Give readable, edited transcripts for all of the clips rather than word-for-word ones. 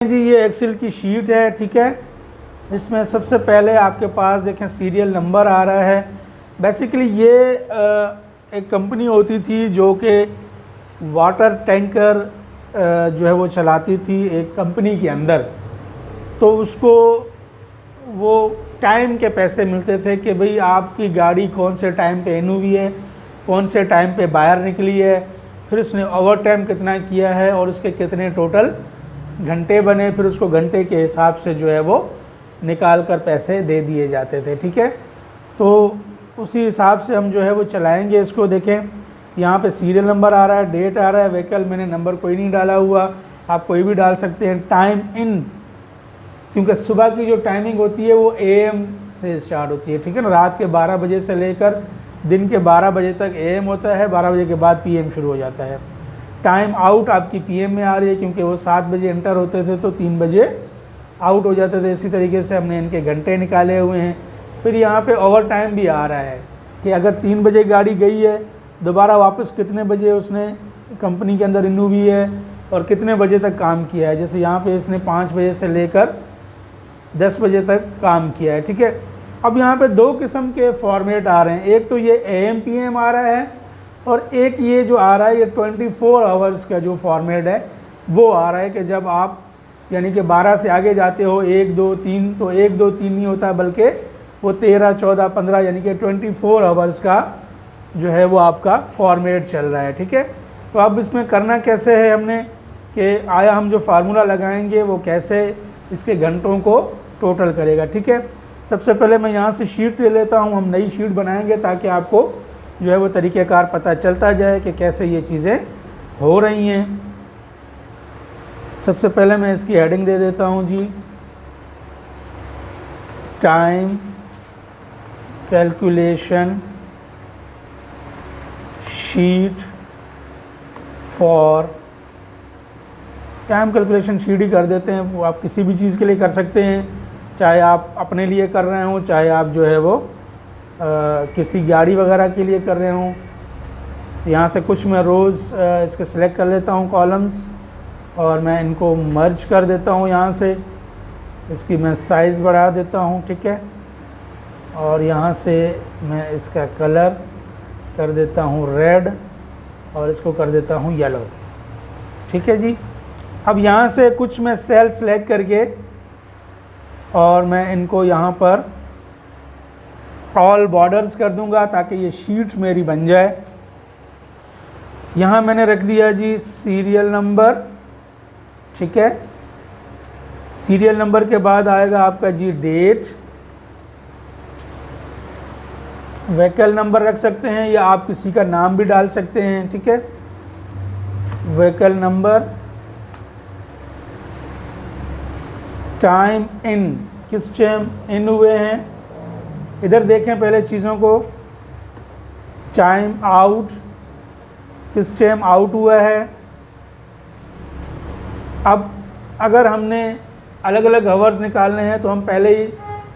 जी ये एक्सेल की शीट है, ठीक है। इसमें सबसे पहले आपके पास देखें सीरियल नंबर आ रहा है। बेसिकली ये एक कंपनी होती थी जो कि वाटर टैंकर जो है वो चलाती थी एक कंपनी के अंदर। तो उसको वो टाइम के पैसे मिलते थे कि भाई आपकी गाड़ी कौन से टाइम पे इन हुई है, कौन से टाइम पे बाहर निकली है, फिर उसने ओवर टाइम कितना किया है और उसके कितने टोटल घंटे बने, फिर उसको घंटे के हिसाब से जो है वो निकाल कर पैसे दे दिए जाते थे, ठीक है। तो उसी हिसाब से हम जो है वो चलाएंगे इसको। देखें यहाँ पे सीरियल नंबर आ रहा है, डेट आ रहा है, व्हीकल मैंने नंबर कोई नहीं डाला हुआ, आप कोई भी डाल सकते हैं। टाइम इन, क्योंकि सुबह की जो टाइमिंग होती है वो AM से स्टार्ट होती है, ठीक है ना। रात के 12 बजे से लेकर दिन के 12 बजे तक AM होता है, 12 बजे के बाद PM शुरू हो जाता है। टाइम आउट आपकी PM में आ रही है, क्योंकि वो 7 बजे एंटर होते थे तो 3 बजे आउट हो जाते थे। इसी तरीके से हमने इनके घंटे निकाले हुए हैं। फिर यहाँ पे ओवर टाइम भी आ रहा है कि अगर 3 बजे गाड़ी गई है, दोबारा वापस कितने बजे उसने कंपनी के अंदर रिन्यू हुई है और कितने बजे तक काम किया है। जैसे यहाँ पे इसने 5 बजे से लेकर 10 बजे तक काम किया है, ठीक है। अब यहाँ पे दो किस्म के फॉर्मेट आ रहे हैं, एक तो ये AM PM आ रहा है और एक ये जो आ रहा है ये 24 आवर्स का जो फॉर्मेट है वो आ रहा है कि जब आप यानी कि 12 से आगे जाते हो 1 2 3, तो 1 2 3 नहीं होता बल्कि वो 13 14 15 यानी कि 24 आवर्स का जो है वो आपका फॉर्मेट चल रहा है, ठीक है। तो अब इसमें करना कैसे है हमने कि आया हम जो फार्मूला लगाएंगे वो कैसे इसके घंटों को टोटल करेगा, ठीक है। सबसे पहले मैं यहाँ से शीट ले लेता हूँ, हम नई शीट बनाएंगे ताकि आपको जो है वो तरीक़ेकार पता चलता जाए कि कैसे ये चीज़ें हो रही हैं। सबसे पहले मैं इसकी हेडिंग दे देता हूँ जी, time calculation sheet for, time calculation sheet ही कर देते हैं। वो आप किसी भी चीज़ के लिए कर सकते हैं, चाहे आप अपने लिए कर रहे हों, चाहे आप जो है वो किसी गाड़ी वगैरह के लिए कर रहे हों। यहाँ से कुछ मैं रोज़ इसके सिलेक्ट कर लेता हूँ कॉलम्स और मैं इनको मर्ज कर देता हूँ। यहाँ से इसकी मैं साइज़ बढ़ा देता हूँ, ठीक है। और यहाँ से मैं इसका कलर कर देता हूँ रेड और इसको कर देता हूँ येलो, ठीक है जी। अब यहाँ से कुछ मैं सेल सेलेक्ट करके और मैं इनको यहाँ पर ऑल बॉर्डर्स कर दूंगा ताकि ये शीट मेरी बन जाए। यहाँ मैंने रख दिया जी सीरियल नंबर, ठीक है। सीरियल नंबर के बाद आएगा आपका जी डेट, व्हीकल नंबर रख सकते हैं या आप किसी का नाम भी डाल सकते हैं, ठीक है। व्हीकल नंबर, टाइम इन, किस टाइम इन हुए हैं, इधर देखें पहले चीज़ों को। टाइम आउट, किस टाइम आउट हुआ है। अब अगर हमने अलग अलग हावर्स निकालने हैं तो हम पहले ही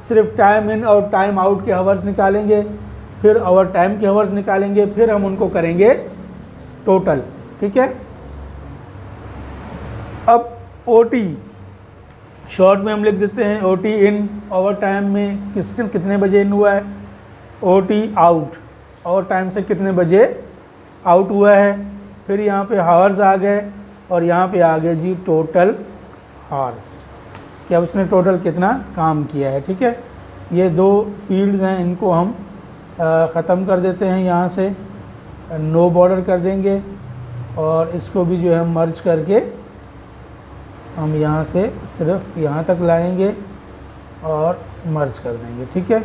सिर्फ टाइम इन और टाइम आउट के हावर्स निकालेंगे, फिर ओवर टाइम के हावर्स निकालेंगे, फिर हम उनको करेंगे टोटल, ठीक है। अब OT शॉर्ट में हम लिख देते हैं OT इन, ओवर टाइम में कितने बजे इन हुआ है, OT आउट, ओवर टाइम से कितने बजे आउट हुआ है। फिर यहाँ पे हावर्स आ गए और यहाँ पे आ गए जी टोटल हावर्स, कि अब उसने टोटल कितना काम किया है, ठीक है। ये दो फील्ड्स हैं, इनको हम ख़त्म कर देते हैं, यहाँ से नो बॉर्डर कर देंगे और इसको भी जो है मर्ज करके हम यहाँ से सिर्फ यहाँ तक लाएंगे और मर्ज कर देंगे, ठीक है।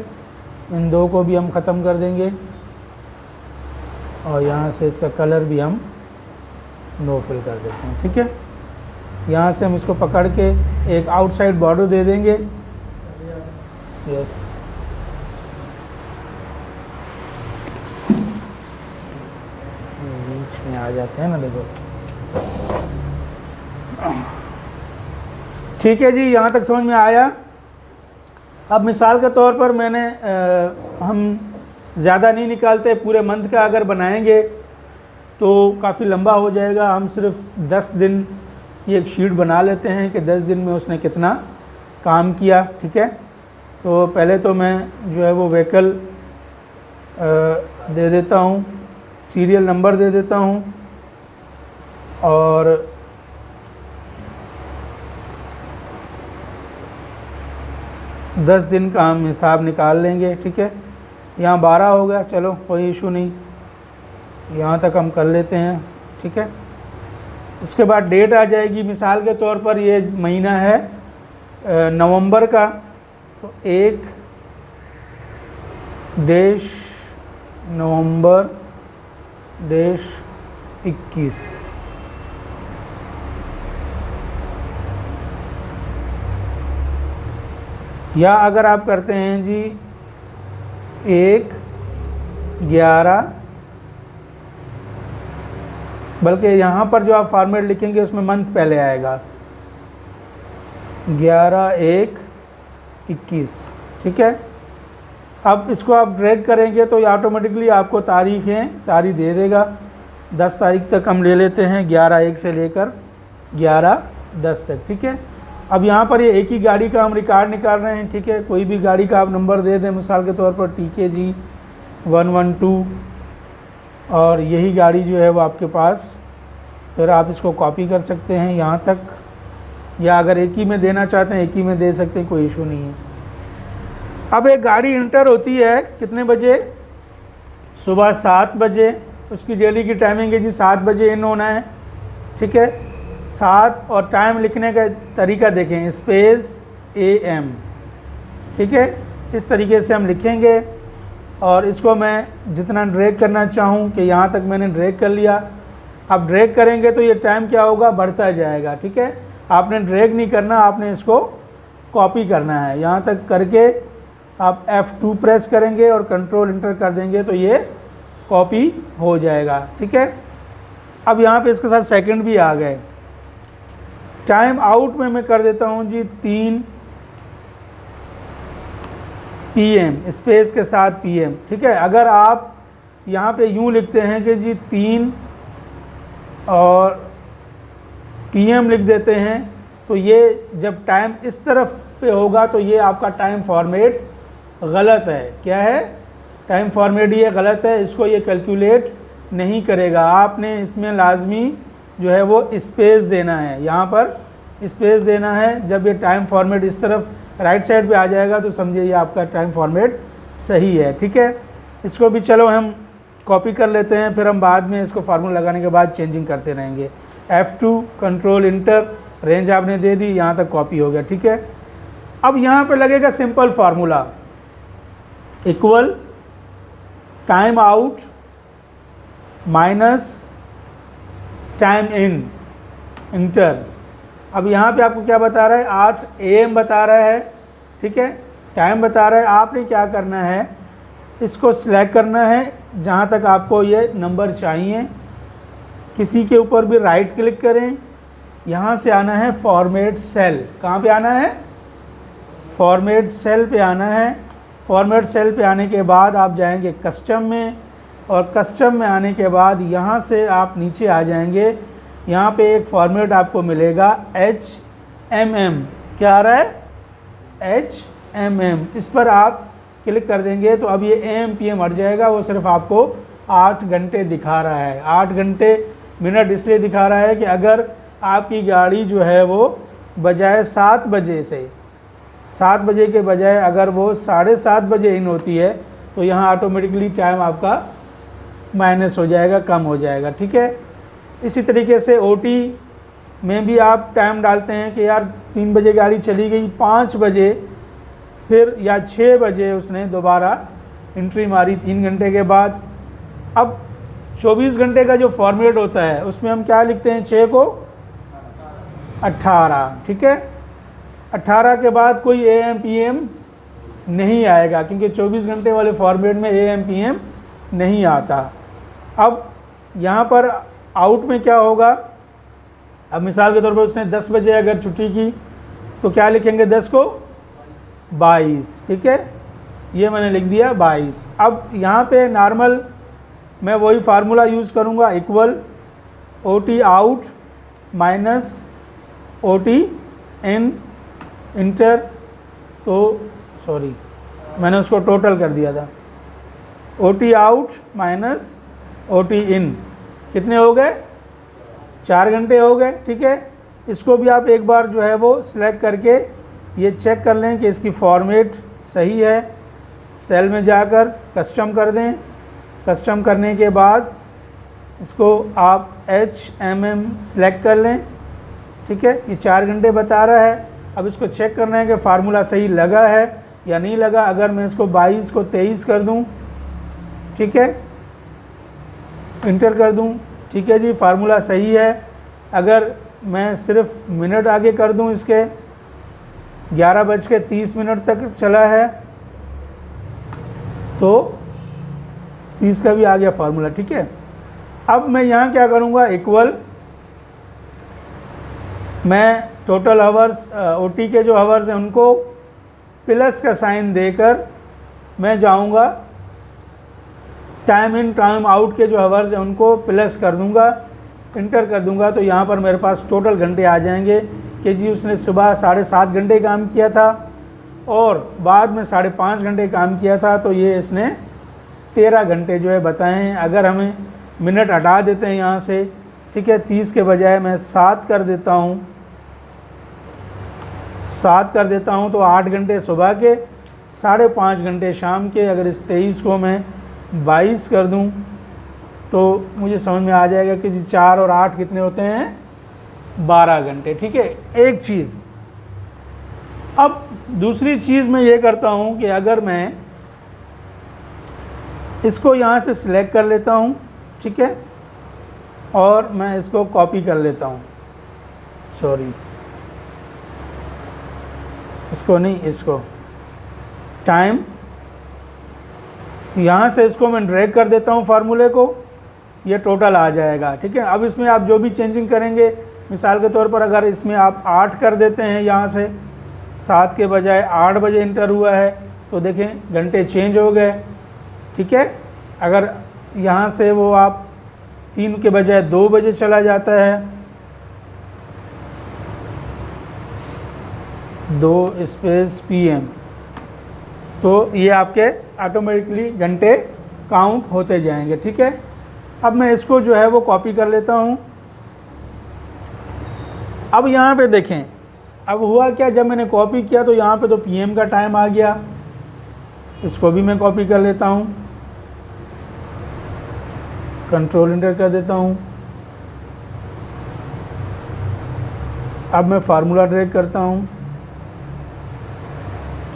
इन दो को भी हम ख़त्म कर देंगे और यहाँ से इसका कलर भी हम नो फिल कर देते हैं, ठीक है। यहाँ से हम इसको पकड़ के एक आउटसाइड बॉर्डर दे देंगे, यस। बीच में आ जाते हैं ना, देखो, ठीक है जी। यहाँ तक समझ में आया। अब मिसाल के तौर पर मैंने हम ज़्यादा नहीं निकालते, पूरे मंथ का अगर बनाएंगे तो काफ़ी लंबा हो जाएगा। हम सिर्फ 10 दिन की एक शीट बना लेते हैं कि 10 दिन में उसने कितना काम किया। ठीक है, तो पहले तो मैं जो है वो व्हीकल दे देता हूँ, सीरियल नंबर दे देता हूँ और दस दिन का हम हिसाब निकाल लेंगे। ठीक है, यहाँ 12 हो गया, चलो कोई इशू नहीं, यहाँ तक हम कर लेते हैं। ठीक है, उसके बाद डेट आ जाएगी, मिसाल के तौर पर ये महीना है नवंबर का, तो 1-Nov-21। या अगर आप करते हैं जी 1-11, बल्कि यहाँ पर जो आप फॉर्मेट लिखेंगे उसमें मंथ पहले आएगा, 11-1-21। ठीक है, अब इसको आप ड्रैग करेंगे तो ये ऑटोमेटिकली आपको तारीखें सारी दे देगा। 10 तारीख तक हम ले लेते हैं, 11-1 से लेकर 11-10 तक। ठीक है, अब यहाँ पर ये एक ही गाड़ी का हम रिकॉर्ड निकाल रहे हैं। ठीक है, कोई भी गाड़ी का आप नंबर दे दें, मिसाल के तौर पर TKG 112, और यही गाड़ी जो है वो आपके पास, फिर आप इसको कॉपी कर सकते हैं यहाँ तक, या अगर एक ही में देना चाहते हैं एक ही में दे सकते हैं, कोई इशू नहीं है। अब एक गाड़ी इंटर होती है कितने बजे? सुबह 7 बजे। उसकी डेली की टाइमिंग है जी 7 बजे इन होना है। ठीक है, 7 और टाइम लिखने का तरीका देखें, स्पेस AM। ठीक है, इस तरीके से हम लिखेंगे और इसको मैं जितना ड्रैग करना चाहूँ कि यहाँ तक मैंने ड्रैग कर लिया। अब ड्रैग करेंगे तो ये टाइम क्या होगा, बढ़ता जाएगा। ठीक है, आपने ड्रैग नहीं करना, आपने इसको कॉपी करना है। यहाँ तक करके आप F2 प्रेस करेंगे और कंट्रोल इंटर कर देंगे तो ये कॉपी हो जाएगा। ठीक है, अब यहाँ पे इसके साथ सेकंड भी आ गए। टाइम आउट में मैं कर देता हूँ जी 3 PM, स्पेस के साथ PM। ठीक है, अगर आप यहाँ पे यूँ लिखते हैं कि जी 3 और PM लिख देते हैं तो ये जब टाइम इस तरफ पे होगा तो ये आपका टाइम फॉर्मेट गलत है। क्या है? टाइम फॉर्मेट ये गलत है, इसको ये कैलकुलेट नहीं करेगा। आपने इसमें लाजमी जो है वो स्पेस देना है, यहाँ पर स्पेस देना है। जब ये टाइम फॉर्मेट इस तरफ राइट साइड पे आ जाएगा तो समझिए ये आपका टाइम फॉर्मेट सही है। ठीक है, इसको भी चलो हम कॉपी कर लेते हैं, फिर हम बाद में इसको फार्मूला लगाने के बाद चेंजिंग करते रहेंगे। F2 कंट्रोल इंटर, रेंज आपने दे दी, यहाँ तक कॉपी हो गया। ठीक है, अब यहाँ पे लगेगा simple formula, equal time out minus time in, inter. अब यहाँ पे आपको क्या बता रहा है? 8 AM बता रहा है। ठीक है, टाइम बता रहा है। आपने क्या करना है, इसको सिलेक्ट करना है जहाँ तक आपको ये नंबर चाहिए, किसी के ऊपर भी राइट क्लिक करें, यहाँ से आना है फॉर्मेट सेल। कहाँ पे आना है? फॉर्मेट सेल पे आना है। फॉर्मेट सेल पे आने के बाद आप जाएंगे कस्टम में, और कस्टम में आने के बाद यहाँ से आप नीचे आ जाएंगे। यहाँ पे एक फॉर्मेट आपको मिलेगा HMM। क्या आ रहा है? HMM। इस पर आप क्लिक कर देंगे तो अब ये AM PM हट जाएगा, वो सिर्फ आपको 8 घंटे दिखा रहा है। 8 घंटे मिनट इसलिए दिखा रहा है कि अगर आपकी गाड़ी जो है वो बजाय 7 बजे से, 7 बजे के बजाय अगर वो 7:30 बजे इन होती है तो यहाँ ऑटोमेटिकली टाइम आपका माइनस हो जाएगा, कम हो जाएगा। ठीक है, इसी तरीके से OT में भी आप टाइम डालते हैं कि यार 3 बजे गाड़ी चली गई, 5 बजे फिर या 6 बजे उसने दोबारा एंट्री मारी 3 घंटे के बाद। अब 24 घंटे का जो फॉर्मेट होता है उसमें हम क्या लिखते हैं? 6 को 18। ठीक है, 18 के बाद कोई AM PM नहीं आएगा, क्योंकि 24 घंटे वाले फॉर्मेट में AM PM नहीं आता। अब यहाँ पर आउट में क्या होगा? अब मिसाल के तौर पर उसने 10 बजे अगर छुट्टी की तो क्या लिखेंगे? 10 को 22। ठीक है, ये मैंने लिख दिया 22। अब यहाँ पे नॉर्मल मैं वही फार्मूला यूज़ करूँगा, equal OT out minus O T in enter, तो सॉरी मैंने उसको टोटल कर दिया था, O T out minus O T in, कितने हो गए? 4 घंटे हो गए। ठीक है, इसको भी आप एक बार जो है वो सिलेक्ट करके ये चेक कर लें कि इसकी फॉर्मेट सही है। सेल में जाकर कस्टम कर दें, कस्टम करने के बाद इसको आप HMM सेलेक्ट कर लें। ठीक है, ये 4 घंटे बता रहा है। अब इसको चेक करना है कि फार्मूला सही लगा है या नहीं लगा। अगर मैं इसको 22 को 23 कर दूं, ठीक है, इंटर कर दूं, ठीक है जी, फार्मूला सही है। अगर मैं सिर्फ मिनट आगे कर दूं, इसके 11:30 तक चला है, तो 30 का भी आ गया फार्मूला। ठीक है, अब मैं यहाँ क्या करूँगा, इक्वल, मैं टोटल आवर्स ओटी के जो आवर्स हैं उनको प्लस का साइन देकर मैं जाऊँगा, टाइम इन टाइम आउट के जो आवर्स हैं उनको प्लस कर दूँगा, इंटर कर दूँगा, तो यहाँ पर मेरे पास टोटल घंटे आ जाएंगे कि जी उसने सुबह 7.5 घंटे काम किया था और बाद में 5.5 घंटे काम किया था, तो ये इसने 13 घंटे जो है बताए हैं। अगर हमें मिनट हटा देते हैं यहाँ से, ठीक है, 30 के बजाय मैं 7 कर देता हूँ, 7 कर देता हूँ, तो 8 घंटे सुबह के, 5.5 घंटे शाम के। अगर इस 23 को मैं 22 कर दूं तो मुझे समझ में आ जाएगा कि जी 4 और 8 कितने होते हैं, 12 घंटे। ठीक है, एक चीज़। अब दूसरी चीज़ मैं ये करता हूँ कि अगर मैं इसको यहाँ से सिलेक्ट कर लेता हूँ, ठीक है, और मैं इसको कॉपी कर लेता हूँ, सॉरी इसको नहीं, इसको टाइम, यहाँ से इसको मैं ड्रैग कर देता हूँ फार्मूले को, ये टोटल आ जाएगा। ठीक है, अब इसमें आप जो भी चेंजिंग करेंगे, मिसाल के तौर पर अगर इसमें आप 8 कर देते हैं, यहाँ से 7 के बजाय 8 बजे इंटर हुआ है, तो देखें घंटे चेंज हो गए। ठीक है, अगर यहाँ से वो आप 3 के बजाय 2 बजे चला जाता है, 2 स्पेस PM, तो ये आपके ऑटोमेटिकली घंटे काउंट होते जाएंगे। ठीक है, अब मैं इसको जो है वो कॉपी कर लेता हूँ। अब यहाँ पे देखें, अब हुआ क्या, जब मैंने कॉपी किया तो यहाँ पे तो PM का टाइम आ गया, इसको भी मैं कॉपी कर लेता हूँ, कंट्रोल इंटर कर देता हूँ। अब मैं फार्मूला ड्रैग करता हूँ,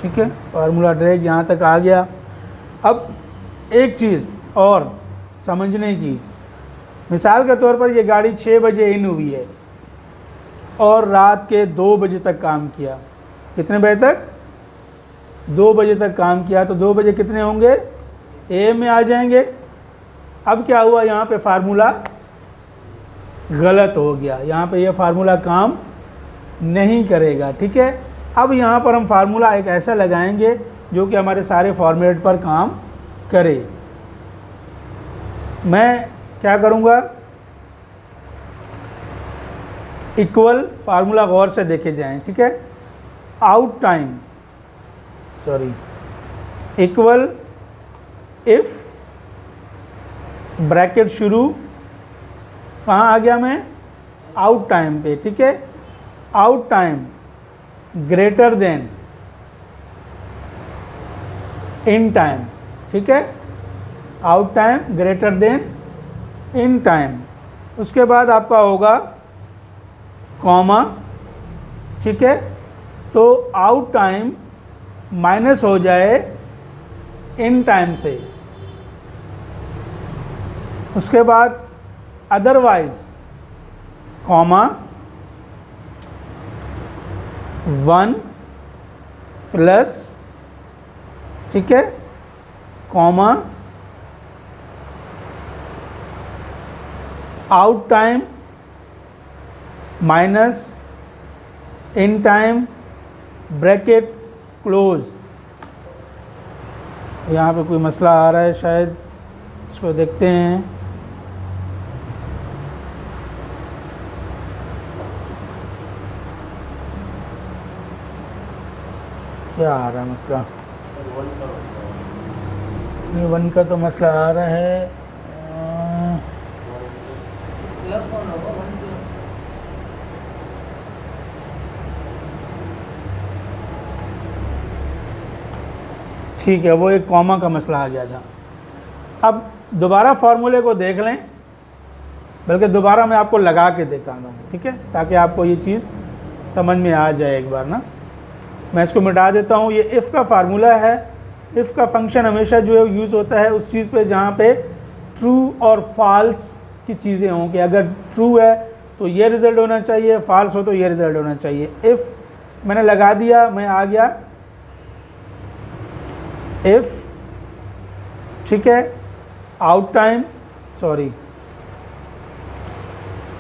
ठीक है, फार्मूला ड्रैग यहाँ तक आ गया। अब एक चीज़ और समझने की, मिसाल के तौर पर ये गाड़ी 6 बजे इन हुई है और रात के 2 बजे तक काम किया, कितने बजे तक, 2 बजे तक काम किया, तो 2 बजे कितने होंगे, AM में आ जाएंगे। अब क्या हुआ, यहाँ पे फार्मूला गलत हो गया, यहाँ पे ये फार्मूला काम नहीं करेगा। ठीक है, अब यहाँ पर हम फार्मूला एक ऐसा लगाएंगे जो कि हमारे सारे फॉर्मेट पर काम करे। मैं क्या करूँगा, इक्वल, फार्मूला गौर से देखे जाएं, ठीक है, out time, sorry, equal if, bracket शुरू, कहाँ आ गया मैं, आउट टाइम पे। ठीक है, out time greater then in time. ठीक है, out time greater then in time. उसके बाद आपका होगा कॉमा, ठीक है, तो आउट टाइम माइनस हो जाए इन टाइम से। उसके बाद अदरवाइज कॉमा 1 प्लस, ठीक है, comma out time minus in time, bracket close. यहाँ पे कोई मसला आ रहा है शायद, इसको देखते हैं। क्या आ रहा है मसला? नहीं, 1 का तो मसला आ रहा है। ठीक है, वो एक कॉमा का मसला आ गया था। अब दोबारा फार्मूले को देख लें, बल्कि दोबारा मैं आपको लगा के देता हूँ, ठीक है, ताकि आपको ये चीज़ समझ में आ जाए एक बार ना। मैं इसको मिटा देता हूँ। ये इफ़ का फार्मूला है। इफ़ का फंक्शन हमेशा जो है यूज़ होता है उस चीज़ पे जहाँ पे ट्रू और फॉल्स की चीज़ें हों, कि अगर ट्रू है तो ये रिज़ल्ट होना चाहिए, फॉल्स हो तो ये रिज़ल्ट होना चाहिए। इफ़ मैंने लगा दिया, मैं आ गया इफ़, ठीक है, आउट टाइम, सॉरी,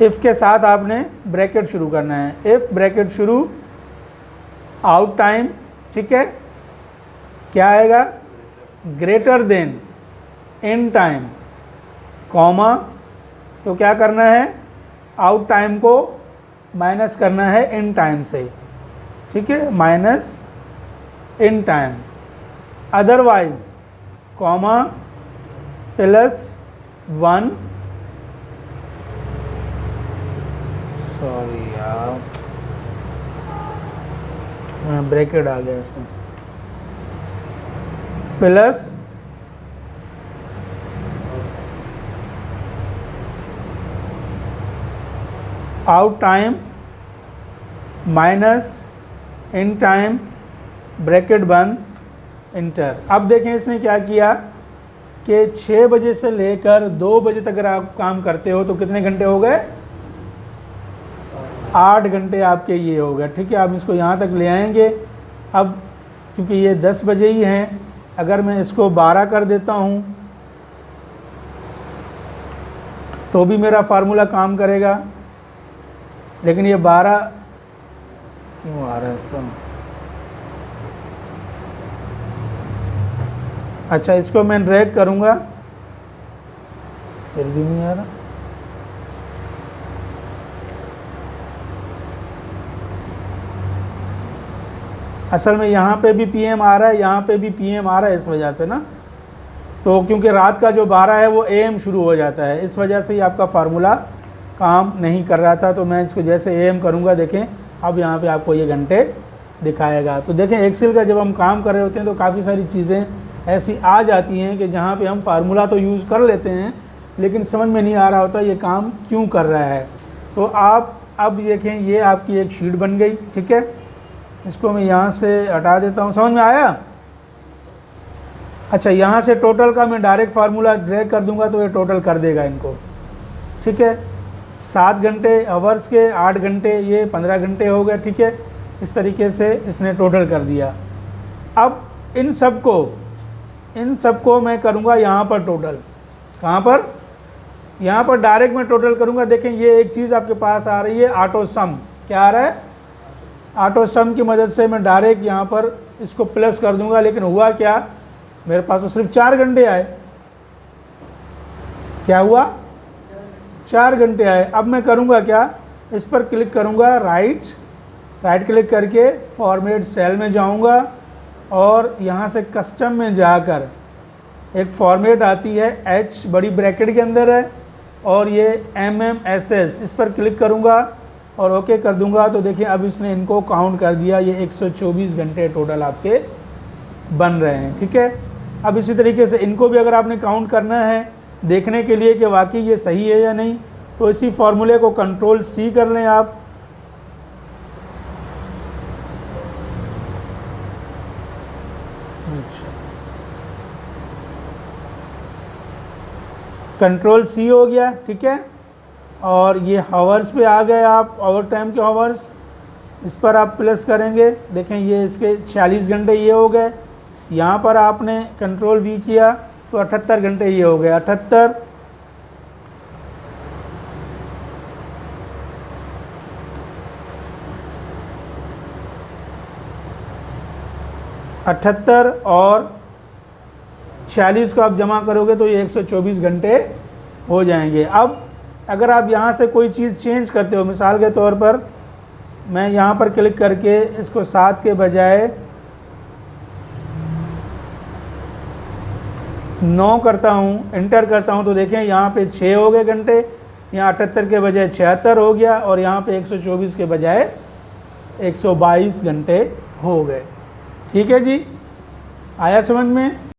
इफ़ के साथ आपने ब्रैकेट शुरू करना है। इफ़ ब्रैकेट शुरू, आउट टाइम, ठीक है, क्या आएगा, greater then in time, comma, तो क्या करना है, आउट टाइम को माइनस करना है इन टाइम से, ठीक है, minus in time, otherwise comma +1, sorry यार, ब्रैकेट आ गया इसमें, plus out time minus in time, bracket बंद, इंटर। अब देखें इसने क्या किया कि 6 बजे से लेकर 2 बजे तक अगर आप काम करते हो तो कितने घंटे हो गए, 8 घंटे आपके ये हो गए, ठीक है। आप इसको यहाँ तक ले आएंगे। अब क्योंकि ये 10 बजे ही हैं, अगर मैं इसको 12 कर देता हूँ तो भी मेरा फार्मूला काम करेगा, लेकिन ये 12 क्यों आ रहा है इसका? अच्छा, इसको मैं ड्रैग करूँगा, फिर भी नहीं आ रहा। असल में यहाँ पे भी पीएम आ रहा है, यहाँ पे भी पीएम आ रहा है, इस वजह से ना, तो क्योंकि रात का जो 12 है वो एएम शुरू हो जाता है, इस वजह से ही आपका फार्मूला काम नहीं कर रहा था। तो मैं इसको जैसे एएम करूँगा, देखें अब यहाँ पे आपको ये घंटे दिखाएगा। तो देखें एक्सेल का जब हम काम कर रहे होते हैं तो काफ़ी सारी चीज़ें ऐसी आ जाती हैं कि जहाँ पे हम फार्मूला तो यूज़ कर लेते हैं, लेकिन समझ में नहीं आ रहा होता ये काम क्यों कर रहा है। तो आप अब देखें, ये आपकी एक शीट बन गई, ठीक है। इसको मैं यहाँ से हटा देता हूँ, समझ में आया? अच्छा, यहाँ से टोटल का मैं डायरेक्ट फार्मूला ड्रैग कर दूंगा तो ये टोटल कर देगा इनको, ठीक है। 7 घंटे आवर्स के, 8 घंटे, ये 15 घंटे हो गए, ठीक है। इस तरीके से इसने टोटल कर दिया। अब इन सबको मैं करूँगा यहाँ पर टोटल, कहाँ पर, यहाँ पर डायरेक्ट मैं टोटल करूँगा। देखें ये एक चीज़ आपके पास आ रही है, ऑटो सम, क्या आ रहा है, ऑटो सम की मदद से मैं डायरेक्ट यहाँ पर इसको प्लस कर दूंगा। लेकिन हुआ क्या, मेरे पास तो सिर्फ 4 घंटे आए, क्या हुआ, 4 घंटे आए। अब मैं करूँगा क्या, इस पर क्लिक करूँगा, राइट क्लिक करके फॉर्मेट सेल में जाऊँगा और यहाँ से कस्टम में जाकर एक फॉर्मेट आती है, H बड़ी ब्रैकेट के अंदर है और ये MMSS, इस पर क्लिक करूँगा और ओके कर दूंगा। तो देखिए अब इसने इनको काउंट कर दिया, ये 124 घंटे टोटल आपके बन रहे हैं, ठीक है। अब इसी तरीके से इनको भी अगर आपने काउंट करना है देखने के लिए कि वाकई ये सही है या नहीं, तो इसी फॉर्मूले को Ctrl+C कर लें आप। Ctrl+C हो गया, ठीक है। और ये हावर्स पे आ गए आप, ओवर टाइम के हावर्स, इस पर आप प्लस करेंगे। देखें ये इसके 46 घंटे ये हो गए। यहाँ पर आपने Ctrl+V किया तो 78 घंटे ये हो गए, 78 और 46 को आप जमा करोगे तो ये 124 घंटे हो जाएंगे। अब अगर आप यहाँ से कोई चीज़ चेंज करते हो, मिसाल के तौर पर मैं यहाँ पर क्लिक करके इसको 7 के बजाय 9 करता हूँ, एंटर करता हूँ तो देखें यहाँ पे 6 हो गए घंटे, यहाँ 78 के बजाय 76 हो गया और यहाँ पे 124 के बजाय 122 घंटे हो गए। ठीक है जी, आया समझ में?